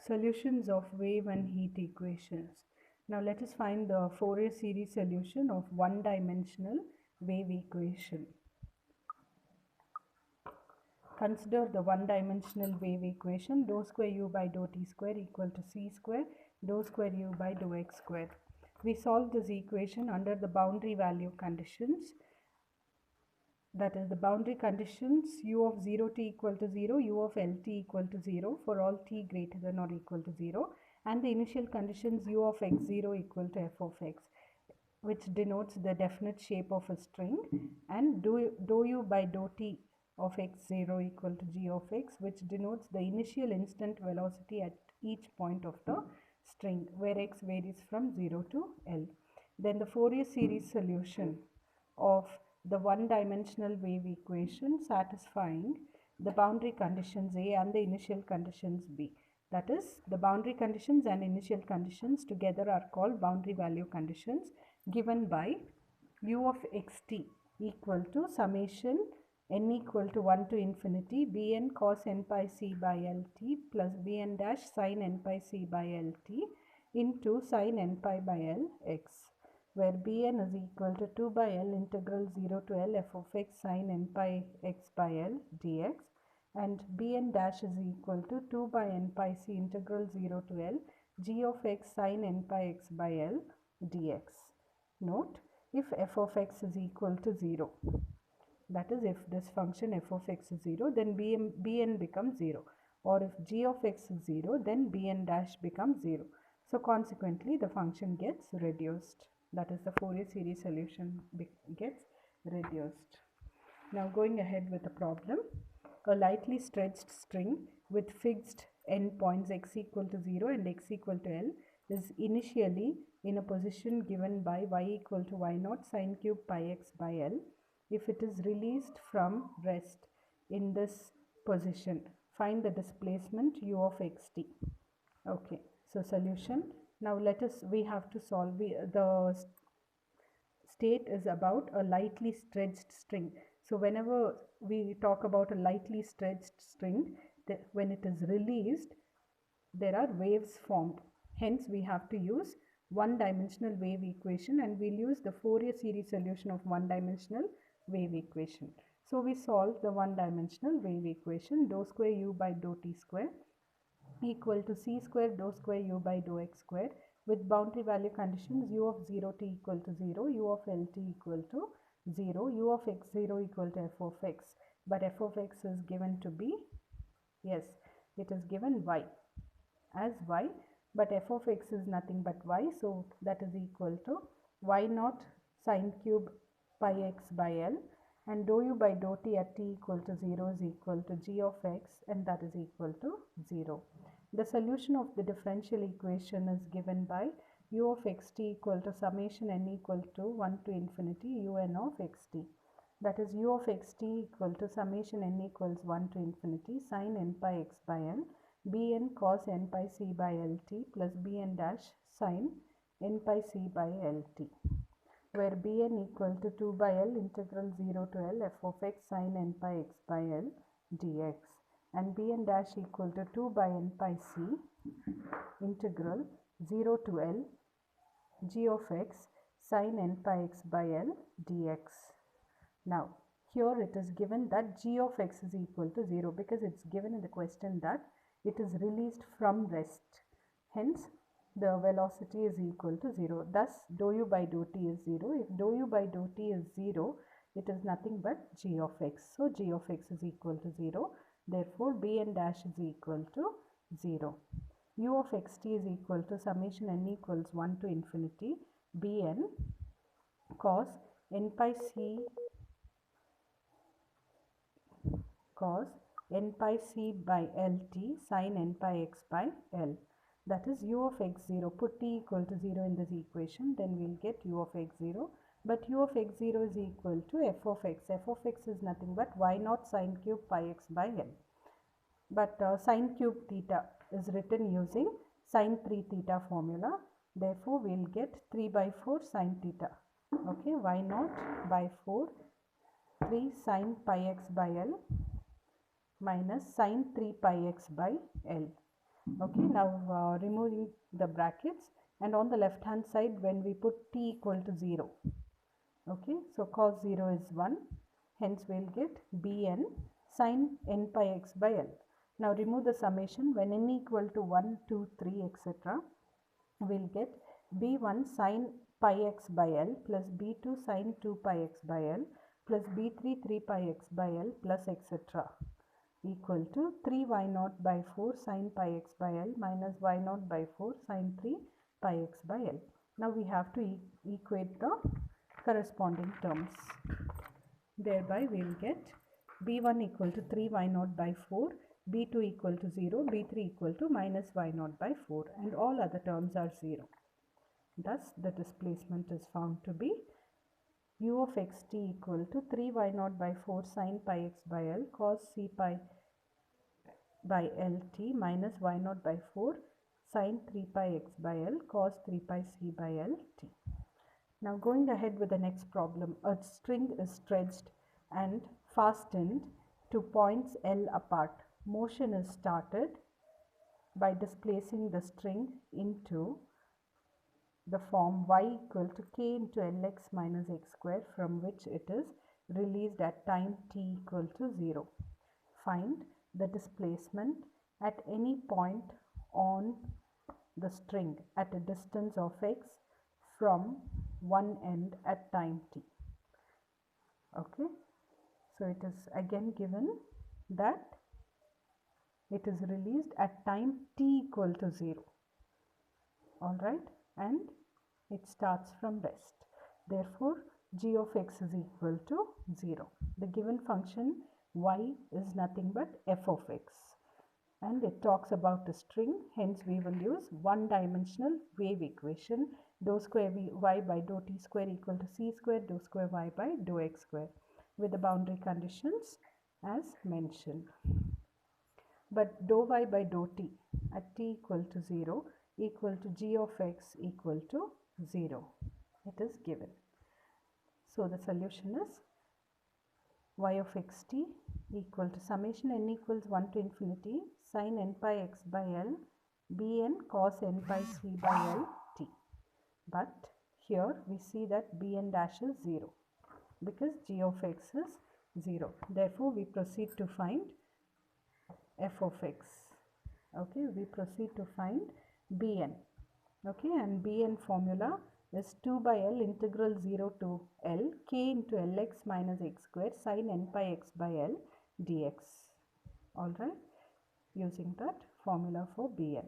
Solutions of wave and heat equations. Now let us find the Fourier series solution of one-dimensional wave equation. Consider the one-dimensional wave equation dou square u by dou t square equal to c square dou square u by dou x square. We solve this equation under the boundary value conditions. That is, the boundary conditions u of 0t equal to 0, u of lt equal to 0 for all t greater than or equal to 0, and the initial conditions u of x0 equal to f of x, which denotes the definite shape of a string, and dou u by dou t of x0 equal to g of x, which denotes the initial instant velocity at each point of the string, where x varies from 0 to L. Then the Fourier series solution of the one-dimensional wave equation satisfying the boundary conditions A and the initial conditions B. That is, the boundary conditions and initial conditions together are called boundary value conditions, given by u of xt equal to summation n equal to 1 to infinity bn cos n pi c by lt plus bn dash sin n pi c by lt into sin n pi by l x, where bn is equal to 2 by L integral 0 to L f of x sin n pi x by L dx, and bn dash is equal to 2 by n pi c integral 0 to L g of x sin n pi x by L dx. Note, if f of x is equal to 0, that is, if this function f of x is 0, then bn becomes 0, or if g of x is 0, then bn dash becomes 0. So consequently, the function gets reduced. That is, the Fourier series solution gets reduced. Now going ahead with the problem, a lightly stretched string with fixed endpoints x equal to 0 and x equal to L is initially in a position given by y equal to y0 sin cube pi x by L. If it is released from rest in this position, find the displacement u of xt. Okay, so solution. Now we have to solve the state is about a lightly stretched string. So whenever we talk about a lightly stretched string, when it is released, there are waves formed. Hence we have to use one-dimensional wave equation, and we'll use the Fourier series solution of one-dimensional wave equation. So we solve the one-dimensional wave equation dou square u by dou t square equal to c square dou square u by dou x square with boundary value conditions u of 0t equal to 0, u of lt equal to 0, u of x0 equal to f of x, but f of x is given to be, yes, it is given y as y, but f of x is nothing but y, so that is equal to y0 sin cube pi x by L, and dou u by dou t at t equal to 0 is equal to g of x, and that is equal to 0. The solution of the differential equation is given by u of xt equal to summation n equal to 1 to infinity un of xt. That is, u of xt equal to summation n equals 1 to infinity sin n pi x by L bn cos n pi c by lt plus bn dash sin n pi c by lt, where bn equal to 2 by L integral 0 to L f of x sin n pi x by L dx, and bn dash equal to 2 by n pi c integral 0 to L g of x sin n pi x by L dx. Now here it is given that g of x is equal to 0 because it's given in the question that it is released from rest. Hence the velocity is equal to 0. Thus dou u by dou t is 0. If dou u by dou t is 0, it is nothing but g of x. So g of x is equal to 0. Therefore bn dash is equal to 0. U of xt is equal to summation n equals 1 to infinity bn cos n pi c by lt sin n pi x by L. That is u of x0. Put t equal to 0 in this equation, then we'll get u of x0. But u of x0 is equal to f of x. f of x is nothing but y0 sin cube pi x by L. But sin cube theta is written using sin 3 theta formula. Therefore, we'll get 3 by 4 sin theta. Okay, y0 by 4, 3 sin pi x by L minus sin 3 pi x by L. Okay, now removing the brackets, and on the left hand side when we put t equal to 0, okay, so cos 0 is 1, hence we'll get bn sin n pi x by l. Now remove the summation. When n equal to 1, 2, 3, etc., we'll get b1 sin pi x by l plus b2 sin 2 pi x by l plus b3 3 pi x by l plus etc. equal to 3y0 by 4 sin pi x by l minus y0 by 4 sin 3 pi x by l. Now we have to equate the corresponding terms. Thereby we will get b1 equal to 3y0 by 4, b2 equal to 0, b3 equal to minus y0 by 4, and all other terms are 0. Thus the displacement is found to be u of xt equal to 3y0 by 4 sin pi x by l cos c pi by lt minus y0 by 4 sin 3 pi x by l cos 3 pi c by lt. Now going ahead with the next problem, a string is stretched and fastened to points L apart. Motion is started by displacing the string into the form y equal to k into Lx minus x square, from which it is released at time t equal to 0. Find the displacement at any point on the string at a distance of x from one end at time t. Okay, so it is again given that it is released at time t equal to 0. Alright, and it starts from rest. Therefore, g of x is equal to 0. The given function y is nothing but f of x, and it talks about a string, hence we will use one-dimensional wave equation, dou square y by dou t square equal to c square dou square y by dou x square, with the boundary conditions as mentioned. But dou y by dou t at t equal to 0 equal to g of x equal to 0. It is given. So the solution is y of xt equal to summation n equals 1 to infinity sin n pi x by l bn cos n pi c by l t. But here we see that bn dash is 0 because g of x is 0. Therefore, we proceed to find f of x. Okay, we proceed to find bn. Okay, and bn formula is 2 by L integral 0 to L k into Lx minus x square sin n pi x by L dx. Alright, using that formula for bn,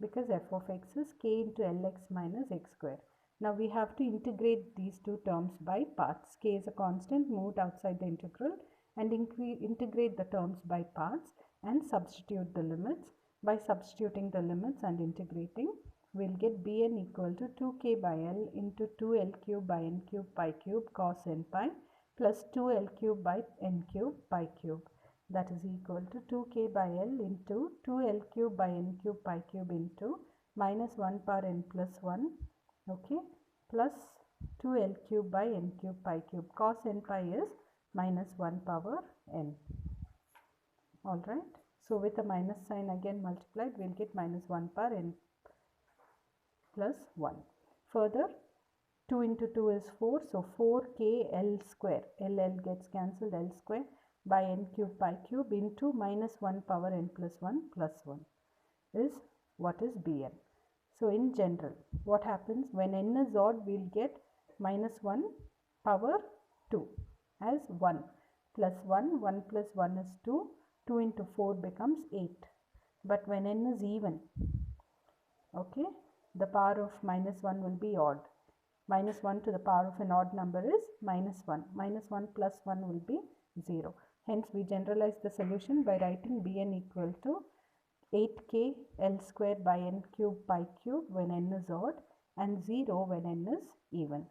because f of x is k into Lx minus x square. Now we have to integrate these two terms by parts. K is a constant, move it outside the integral and integrate the terms by parts and substitute the limits. By substituting the limits and integrating, we'll get bn equal to 2k by L into 2L cube by n cube pi cube cos n pi plus 2L cube by n cube pi cube. That is equal to 2k by L into 2L cube by n cube pi cube into minus 1 power n plus 1, okay, plus 2L cube by n cube pi cube. Cos n pi is minus 1 power n. Alright, so with a minus sign again multiplied, we'll get minus 1 power n plus 1. Further, 2 into 2 is 4, so 4k L square, L gets cancelled, L square by n cube pi cube into minus 1 power n plus 1 plus 1 is what is bn. So in general, what happens when n is odd, we'll get minus 1 power 2 as 1 plus 1, 1 plus 1 is 2, 2 into 4 becomes 8. But when n is even, okay, the power of minus 1 will be odd. Minus 1 to the power of an odd number is minus 1. Minus 1 plus 1 will be 0. Hence, we generalize the solution by writing bn equal to 8k L square by n cube pi cube when n is odd and 0 when n is even.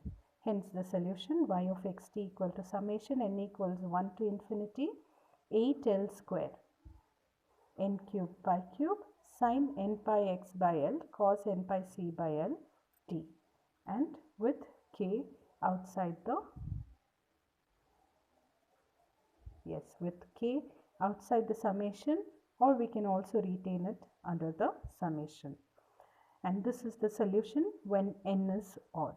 Hence, the solution y of xt equal to summation n equals 1 to infinity 8L square n cube pi cube sin n pi x by L cos n pi c by L t, and with k outside the, yes, with k outside the summation, or we can also retain it under the summation. And this is the solution when n is odd.